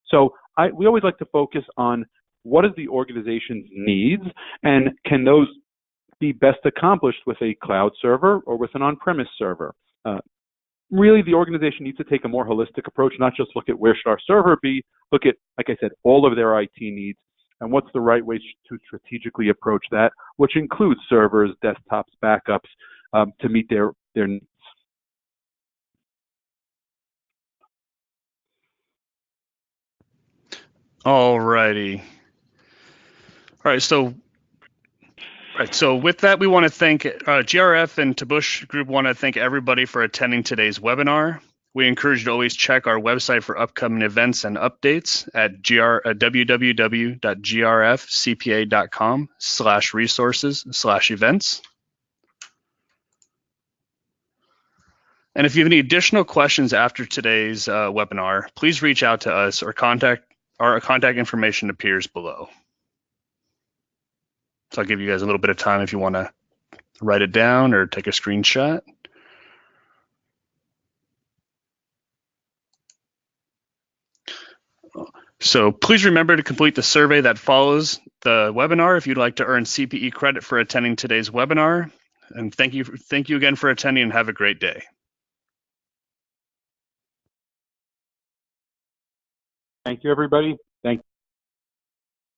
So we always like to focus on what is the organization's needs, and can those be best accomplished with a cloud server or with an on-premise server. Really, the organization needs to take a more holistic approach, not just look at where should our server be, look at, like I said, all of their IT needs, and what's the right way to strategically approach that, which includes servers, desktops, backups, to meet their needs. All righty. All right, so with that, we want to thank GRF and Tabush Group want to thank everybody for attending today's webinar. We encourage you to always check our website for upcoming events and updates at www.grfcpa.com/resources/events. And if you have any additional questions after today's webinar, please reach out to us, or our contact information appears below. So I'll give you guys a little bit of time if you want to write it down or take a screenshot. So please remember to complete the survey that follows the webinar if you'd like to earn CPE credit for attending today's webinar. And thank you again for attending, and have a great day. Thank you, everybody.